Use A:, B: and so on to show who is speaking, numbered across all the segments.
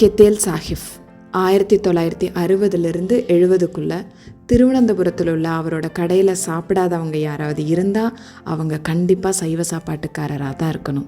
A: கெத்தேல் சாஹிப் 1960 70க்குள்ளே திருவனந்தபுரத்தில் உள்ள அவரோட கடையில் சாப்பிடாதவங்க யாராவது இருந்தால் அவங்க கண்டிப்பாக சைவ சாப்பாட்டுக்காரராக தான் இருக்கணும்.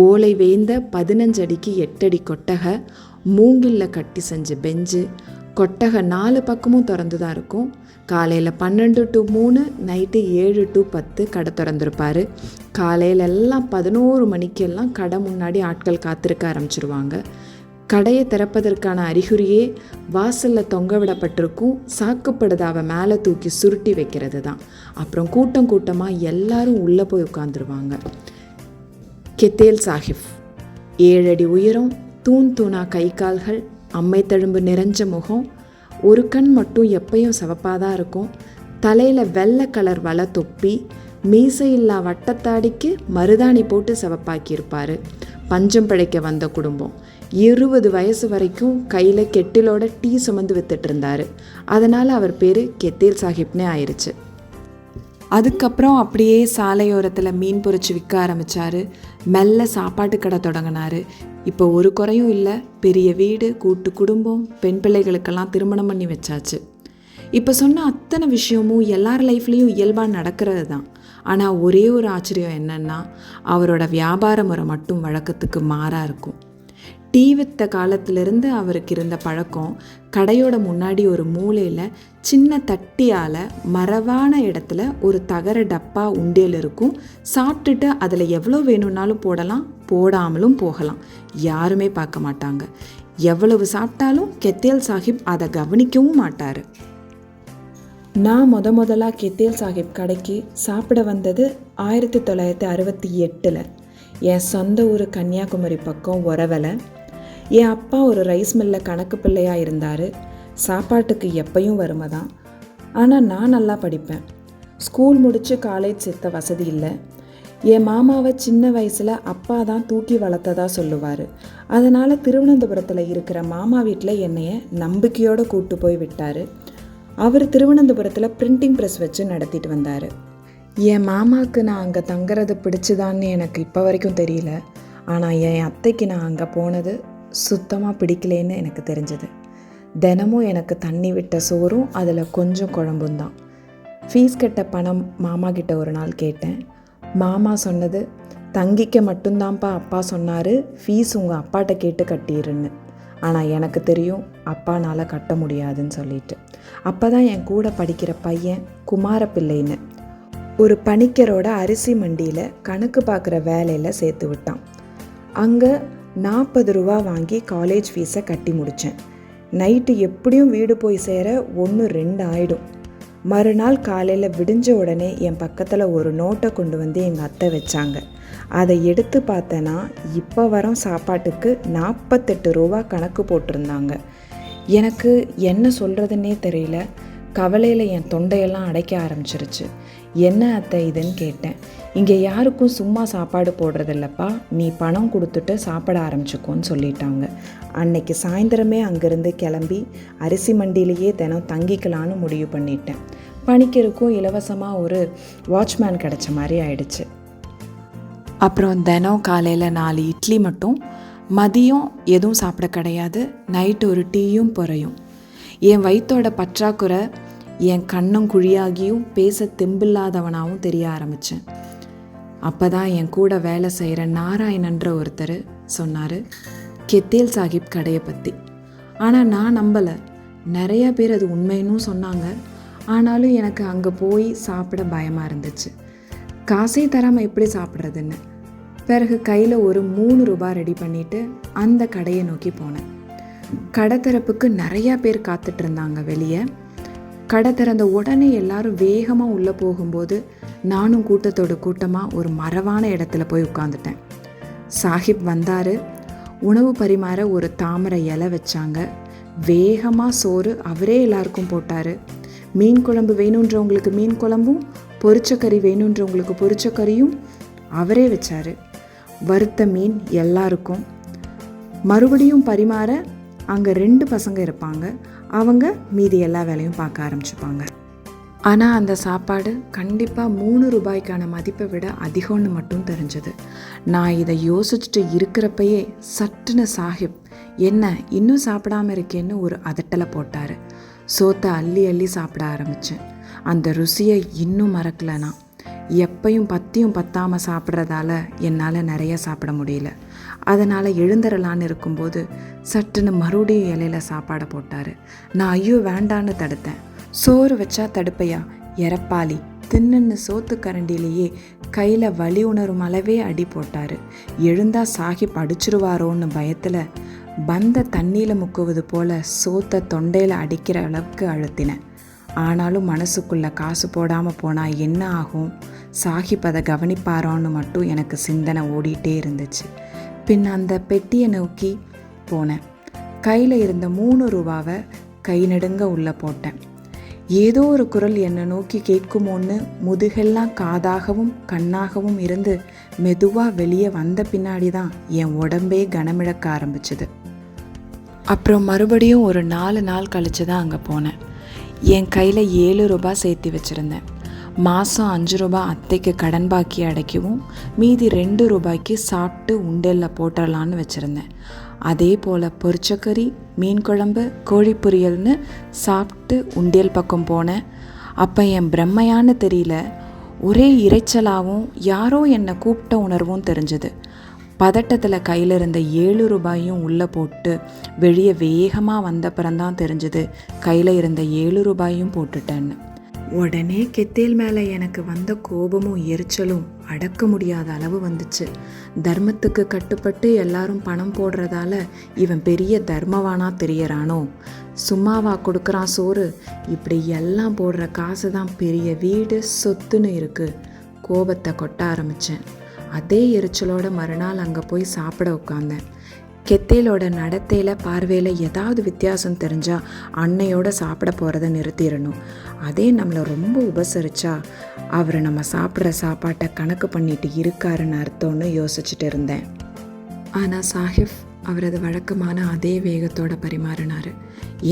A: ஓலை வேந்த 15 அடிக்கு 8 அடி கொட்டகை, மூங்கில்ல கட்டி செஞ்ச பெஞ்சு, கொட்டகை 4 பக்கமும் திறந்து தான் இருக்கும். காலையில் 12 to 3, நைட்டு 7 to 10 கடை திறந்துருப்பார். காலையில எல்லாம் 11 மணிக்கெல்லாம் கடை முன்னாடி ஆட்கள் காத்திருக்க ஆரம்பிச்சிருவாங்க. கடையை திறப்பதற்கான அறிகுறியே வாசலில் தொங்க விடப்பட்டிருக்கும் சாக்குப்படுதாவை மேலே தூக்கி சுருட்டி வைக்கிறது தான். அப்புறம் கூட்டம் கூட்டமாக எல்லாரும் உள்ளே போய் உட்காந்துருவாங்க. கெத்தேல் சாஹிப் 7 அடி உயரம், தூணா கை கால்கள், அம்மை தழும்பு நிறைஞ்ச முகம், ஒரு கண் மட்டும் எப்பயும் சிவப்பாக தான் இருக்கும். தலையில் வெள்ளை கலர் வலை தொப்பி, மீசையில்லா வட்டத்தாடிக்கு மருதாணி போட்டு சிவப்பாக்கியிருப்பார். பஞ்சம் பிழைக்க வந்த குடும்பம். 20 வயசு வரைக்கும் கையில் கெட்டிலோட டீ சுமந்து வித்துட்டு இருந்தார். அதனால் அவர் பேர் கெத்தேல் சாஹிப்னே ஆயிடுச்சு. அதுக்கப்புறம் அப்படியே சாலையோரத்தில் மீன் பொரிச்சு விற்க ஆரம்பித்தார். மெல்ல சாப்பாட்டு கடை தொடங்கினார். இப்போ ஒரு குறையும் இல்லை. பெரிய வீடு, கூட்டு குடும்பம், பெண் பிள்ளைகளுக்கெல்லாம் திருமணம் பண்ணி வச்சாச்சு. இப்போ சொன்ன அத்தனை விஷயமும் எல்லார் லைஃப்லேயும் இயல்பாக நடக்கிறது தான். ஆனால் ஒரே ஒரு ஆச்சரியம் என்னென்னா, அவரோட வியாபார முறை மட்டும் வழக்கத்துக்கு மாறாக இருக்கும். டீ வித்த காலத்திலிருந்து அவருக்கு இருந்த பழக்கம், கடையோட முன்னாடி ஒரு மூலையில் சின்ன தட்டியால் மரவான இடத்துல ஒரு தகர டப்பா உண்டியல் இருக்கும். சாப்பிட்டுட்டு அதில் எவ்வளோ வேணும்னாலும் போடலாம், போடாமலும் போகலாம். யாருமே பார்க்க மாட்டாங்க. எவ்வளவு சாப்பிட்டாலும் கெத்தேல் சாஹிப் அதை கவனிக்கவும் மாட்டார். நான் முதலாக கெத்தேல் சாஹிப் கடைக்கு சாப்பிட வந்தது 1968. என் சொந்த ஊர் கன்னியாகுமரி பக்கம் உறவலை. என் அப்பா ஒரு ரைஸ் மில்லில் கணக்கு பிள்ளையாக இருந்தார். சாப்பாட்டுக்கு எப்பயும் வறுமை தான். ஆனால் நான் நல்லா படிப்பேன். ஸ்கூல் முடித்து காலேஜ் சேர்த்த வசதி இல்லை. என் மாமாவை சின்ன வயசில் அப்பா தான் தூக்கி வளர்த்ததா சொல்லுவார். அதனால் திருவனந்தபுரத்தில் இருக்கிற மாமா வீட்டில் என்னைய நம்பிக்கையோடு கூப்பிட்டு போய் விட்டார். அவர் திருவனந்தபுரத்தில் பிரிண்டிங் ப்ரெஸ் வச்சு நடத்திட்டு வந்தார். என் மாமாவுக்கு நான் அங்கே தங்குறது பிடிச்சுதான்னு எனக்கு இப்போ வரைக்கும் தெரியல. ஆனால் என் அத்தைக்கு நான் அங்கே போனது சுத்தமாக பிடிக்கலேன்னு எனக்கு தெரிஞ்சது. தினமும் எனக்கு தண்ணி விட்ட சோறும் அதில் கொஞ்சம் குழம்பும் தான். ஃபீஸ் கட்ட பணம் மாமா கிட்ட ஒரு நாள் கேட்டேன். மாமா சொன்னது, தங்கிக்க மட்டும்தான்ப்பா அப்பா சொன்னார், ஃபீஸ் உங்கள் அப்பாட்ட கேட்டு கட்டிடுன்னு. ஆனால் எனக்கு தெரியும் அப்பானால் கட்ட முடியாதுன்னு சொல்லிட்டு. அப்போ தான் என் கூட படிக்கிற பையன் குமாரப்பிள்ளைன்னு ஒரு பணிக்கரோட அரிசி மண்டியில் கணக்கு பார்க்குற வேலையில் சேர்த்து விட்டான். அங்கே 40 ரூபா வாங்கி காலேஜ் ஃபீஸை கட்டி முடித்தேன். நைட்டு எப்படியும் வீடு போய் சேர 1-2 ஆகிடும். மறுநாள் காலையில் விடிஞ்ச உடனே என் பக்கத்தில் ஒரு நோட்டை கொண்டு வந்து எங்கள் அத்தை வச்சாங்க. அதை எடுத்து பார்த்தேன்னா இப்போ வர சாப்பாட்டுக்கு 48 ரூபா கணக்கு போட்டிருந்தாங்க. எனக்கு என்ன சொல்கிறதுன்னே தெரியல. கவலையில் என் தொண்டையெல்லாம் அடைக்க ஆரம்பிச்சிருச்சு. என்ன அத்தை இதுன்னு கேட்டேன். இங்கே யாருக்கும் சும்மா சாப்பாடு போடுறதில்லப்பா, நீ பணம் கொடுத்துட்டு சாப்பிட ஆரம்பிச்சுக்கோன்னு சொல்லிட்டாங்க. அன்னைக்கு சாயந்தரமே அங்கேருந்து கிளம்பி அரிசி மண்டியிலேயே தினம் தங்கிக்கலான்னு முடிவு பண்ணிட்டேன். பணிக்கருக்கும் இலவசமாக ஒரு வாட்ச்மேன் கிடச்ச மாதிரி ஆயிடுச்சு. அப்புறம் தினம் காலையில் 4 இட்லி மட்டும், மதியம் எதுவும் சாப்பிட கிடையாது, நைட்டு ஒரு டீயும் பொறையும். என் வயிற்றோட பற்றாக்குறை என் கண்ணும் குழியாகியும் பேச தெம்பில்லாதவனாகவும் தெரிய ஆரம்பித்தேன். அப்போ தான் என் கூட வேலை செய்கிற நாராயணன்ற ஒருத்தர் சொன்னார் கெத்தேல் சாஹிப் கடையை பற்றி. ஆனால் நான் நம்பலை. நிறையா பேர் அது உண்மைன்னு சொன்னாங்க. ஆனாலும் எனக்கு அங்கே போய் சாப்பிட பயமாக இருந்துச்சு. காசே தராமல் எப்படி சாப்பிட்றதுன்னு. பிறகு கையில் ஒரு 3 ரூபா ரெடி பண்ணிவிட்டு அந்த கடையை நோக்கி போனேன். கடை திறப்புக்கு நிறையா பேர் காத்துட்டு இருந்தாங்க வெளியே. கடை திறந்த உடனே எல்லாரும் வேகமாக உள்ளே போகும்போது நானும் கூட்டத்தோட கூட்டமாக ஒரு மரவான இடத்துல போய் உட்காந்துட்டேன். சாஹிப் வந்தார். உணவு பரிமாற ஒரு தாமரை இலை வச்சாங்க. வேகமாக சோறு அவரே எல்லாருக்கும் போட்டார். மீன் குழம்பு வேணுன்றவங்களுக்கு மீன் குழம்பும், பொரிச்சக்கறி வேணுன்றவங்களுக்கு பொரிச்சக்கறியும் அவரே வச்சார். வறுத்த மீன் எல்லாருக்கும். மறுபடியும் பரிமாற அங்கே 2 பசங்க இருப்பாங்க. அவங்க மீதி எல்லா வேலையும் பார்க்க ஆரம்பிச்சுப்பாங்க. ஆனால் அந்த சாப்பாடு கண்டிப்பாக 3 ரூபாய்க்கான மதிப்பை விட அதிகம்னு மட்டும் தெரிஞ்சது. நான் இதை யோசிச்சுட்டு இருக்கிறப்பயே சட்டுன்னு சாஹிப் என்ன இன்னும் சாப்பிடாம இருக்கேன்னு ஒரு அதட்டலை போட்டார். சோத்தை அள்ளி அள்ளி சாப்பிட ஆரம்பித்தேன். அந்த ருசியை இன்னும் மறக்கலைனா. எப்பையும் பத்தியும் பத்தாமல் சாப்பிட்றதால என்னால் நிறைய சாப்பிட முடியல. அதனால் எழுந்துடலான்னு இருக்கும்போது சட்டுன்னு மறுபடியும் இலையில சாப்பாடை போட்டார். நான் ஐயோ வேண்டான்னு தடுத்தேன். சோறு வச்சா தடுப்பையா, எரப்பாளி தின்னுன்னு சோத்து கரண்டிலேயே கையில் வலி உணரும் அளவே அடி போட்டார். எழுந்தா சாஹிப் அடிச்சிருவாரோன்னு பயத்தில் பந்த தண்ணியில் முக்குவது போல் சோத்தை தொண்டையில் அடிக்கிற அளவுக்கு அழுத்தினேன். ஆனாலும் மனசுக்குள்ளே காசு போடாமல் போனால் என்ன ஆகும், சாஹிப் அதை கவனிப்பாரோன்னு மட்டும் எனக்கு சிந்தனை ஓடிட்டே இருந்துச்சு. பின் அந்த பெட்டியை நோக்கி போனேன். கையில் இருந்த 3 ரூபாவை கை நெடுங்க உள்ளே போட்டேன். ஏதோ ஒரு குரல் என்னை நோக்கி கேட்குமோன்னு முதுகெல்லாம் காதாகவும் கண்ணாகவும் இருந்து மெதுவாக வெளியே வந்த பின்னாடி தான் என் உடம்பே கனமிழக்க ஆரம்பிச்சுது. அப்புறம் மறுபடியும் ஒரு 4 நாள் கழித்து தான் அங்கே போனேன். என் கையில் 7 ரூபாய் சேர்த்து வச்சுருந்தேன். மாதம் 5 ரூபாய் அத்தைக்கு கடன் பாக்கி அடைக்கவும் மீதி 2 ரூபாய்க்கு சாப்பிட்டு உண்டலில் போட்டுடலான்னு வச்சுருந்தேன். அதே போல் பொரிச்சக்கறி, மீன் குழம்பு, கோழி பொரியல்னு சாப்பிட்டு உண்டியல் பக்கம் போனேன். அப்போ என் பிரம்மையான்னு தெரியல, ஒரே இறைச்சலாகவும் யாரோ என்னை கூப்பிட்ட உணர்வும் தெரிஞ்சுது. பதட்டத்தில் கையில் இருந்த 7 ரூபாயும் உள்ளே போட்டு வெளியே வேகமாக வந்தப்புறம்தான் தெரிஞ்சுது கையில் இருந்த 7 ரூபாயும் போட்டுட்டேன்னு. உடனே கெத்தேல் மேலே எனக்கு வந்த கோபமும் எரிச்சலும் அடக்க முடியாத அளவு வந்துச்சு. தர்மத்துக்கு கட்டுப்பட்டு எல்லாரும் பணம் போடுறதால இவன் பெரிய தர்மவானா தெரியறானோ? சும்மாவா கொடுக்குறான் சோறு? இப்படி எல்லாம் போடுற காசு தான் பெரிய வீடு சொத்துன்னு இருக்கு. கோபத்தை கொட்ட ஆரம்பித்தேன். அதே எரிச்சலோட மறுநாள் அங்கே போய் சாப்பிட உட்காந்தேன். கெத்தேலோட நடத்தையில் பார்வையில் ஏதாவது வித்தியாசம் தெரிஞ்சால் அன்னையோட சாப்பிட போகிறத நிறுத்திடணும். அதே நம்மளை ரொம்ப உபசரித்தா அவர் நம்ம சாப்பிட்ற சாப்பாட்டை கணக்கு பண்ணிட்டு இருக்காருன்னு அர்த்தம்னு யோசிச்சுட்டு இருந்தேன். ஆனால் சாஹிப் அவரது வழக்கமான அதே வேகத்தோடு பரிமாறினார்.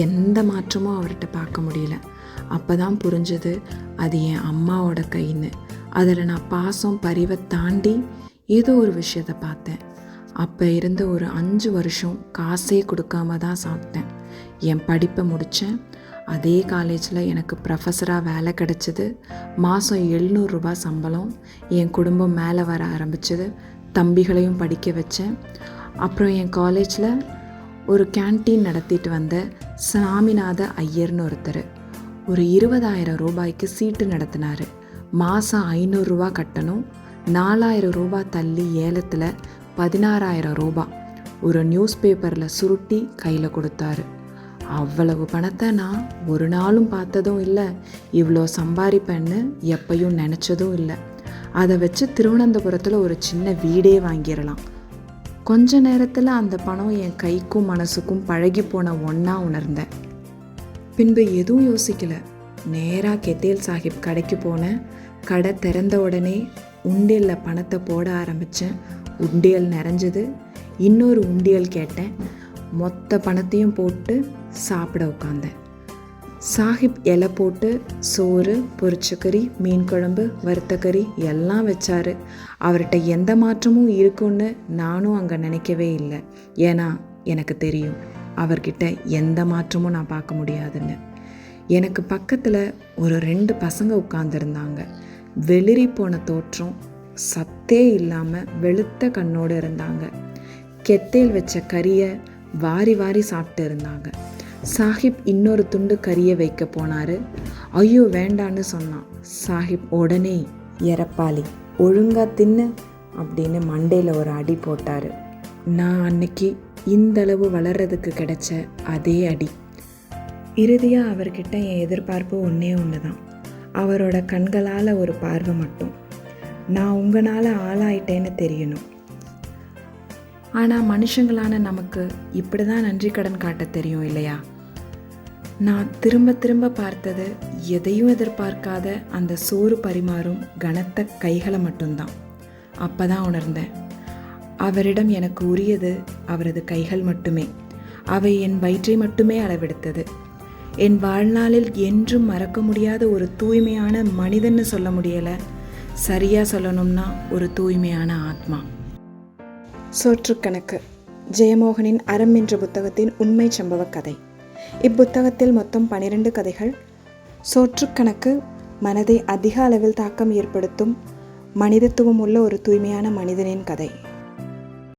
A: எந்த மாற்றமும் அவர்கிட்ட பார்க்க முடியல. அப்போ தான் புரிஞ்சது அது என் அம்மாவோட கைன்னு. அதில் நான் பாசம் பரிவை தாண்டி ஏதோ ஒரு விஷயத்தை பார்த்தேன். அப்போ இருந்த ஒரு 5 வருஷம் காசே கொடுக்காம தான் சாப்பிட்டேன். என் படிப்பை முடித்தேன். அதே காலேஜில் எனக்கு ப்ரொஃபஸராக வேலை கிடச்சிது. மாதம் 700 ரூபாய் சம்பளம். என் குடும்பம் மேலே வர ஆரம்பிச்சது. தம்பிகளையும் படிக்க வச்சேன். அப்புறம் என் காலேஜில் ஒரு கேன்டீன் நடத்திட்டு வந்த சாமிநாத ஐயர்னு ஒருத்தர் ஒரு 20,000 ரூபாய்க்கு சீட்டு நடத்தினார். மாதம் 500 ரூபா கட்டணும். 4,000 ரூபாய் தள்ளி ஏலத்தில் 16,000 ரூபாய் ஒரு நியூஸ் பேப்பரில் சுருட்டி கையில் கொடுத்தாரு. அவ்வளவு பணத்தை நான் ஒரு நாளும் பார்த்ததும் இல்லை. இவ்வளோ சம்பாதிப்பேன்னு எப்பையும் நினச்சதும் இல்லை. அதை வச்சு திருவனந்தபுரத்தில் ஒரு சின்ன வீடே வாங்கிடலாம். கொஞ்ச நேரத்தில் அந்த பணம் என் கைக்கும் மனசுக்கும் பழகி போன ஒன்றா உணர்ந்தேன். பின்பு எதுவும் யோசிக்கல, நேராக கெத்தேல் சாஹிப் கடைக்கு போனேன். கடை திறந்த உடனே உண்டியலில் பணத்தை போட ஆரம்பித்தேன். உண்டியல் நிறைஞ்சது. இன்னொரு உண்டியல் கேட்டேன். மொத்த பணத்தையும் போட்டு சாப்பிட உட்காந்தேன். சாஹிப் இலை போட்டு சோறு, பொரிச்சக்கறி, மீன் குழம்பு, வறுத்தக்கறி எல்லாம் வச்சாரு. அவர்கிட்ட எந்த மாற்றமும் இருக்குன்னு நானும் அங்கே நினைக்கவே இல்லை. ஏன்னா எனக்கு தெரியும் அவர்கிட்ட எந்த மாற்றமும் நான் பார்க்க முடியாதுன்னு. எனக்கு பக்கத்தில் ஒரு 2 பசங்க உட்கார்ந்துருந்தாங்க. வெளிரி போன தோற்றம், சத்தே இல்லாமல் வெளுத்த கண்ணோடு இருந்தாங்க. கெத்தேல் வச்ச கறியை வாரி வாரி சாப்பிட்டு இருந்தாங்க. சாஹிப் இன்னொரு துண்டு கறியை வைக்க போனார். ஐயோ வேண்டான்னு சொன்னான். சாஹிப் உடனே எரப்பாளி ஒழுங்கா தின்னு அப்படின்னு மண்டையில் ஒரு அடி போட்டார். நான் அன்னைக்கு இந்தளவு வளர்றதுக்கு கிடைச்ச அதே அடி. இறுதியாக அவர்கிட்ட என் எதிர்பார்ப்பு ஒன்றே தான். அவரோட கண்களால் ஒரு பார்வை மட்டும். நான் உங்களால் ஆளாயிட்டேன்னு தெரியணும். ஆனால் மனுஷங்களான நமக்கு இப்படி தான் நன்றி கடன் காட்ட தெரியும் இல்லையா? நான் திரும்ப திரும்ப பார்த்தது எதையும் எதிர்பார்க்காத அந்த சோறு பரிமாறும் கனத்த கைகளை மட்டும்தான். அப்போ தான் உணர்ந்தேன், அவரிடம் எனக்கு உரியது அவரது கைகள் மட்டுமே. அவை என் வயிற்றை மட்டுமே அளவெடுத்தது. என் வாழ்நாளில் என்றும் மறக்க முடியாத ஒரு தூய்மையான மனிதன்னு சொல்ல முடியலை, சரியாக சொல்லணும்னா ஒரு தூய்மையான ஆத்மா.
B: சோற்றுக்கணக்கு.
A: ஜெயமோகனின் அறம் என்ற புத்தகத்தின் உண்மை சம்பவ கதை. இப்புத்தகத்தில் மொத்தம் 12 கதைகள். சோற்றுக்கணக்கு மனதை அதிக அளவில் தாக்கம் ஏற்படுத்தும் மனிதத்துவம் உள்ள ஒரு தூய்மையான மனிதனின் கதை.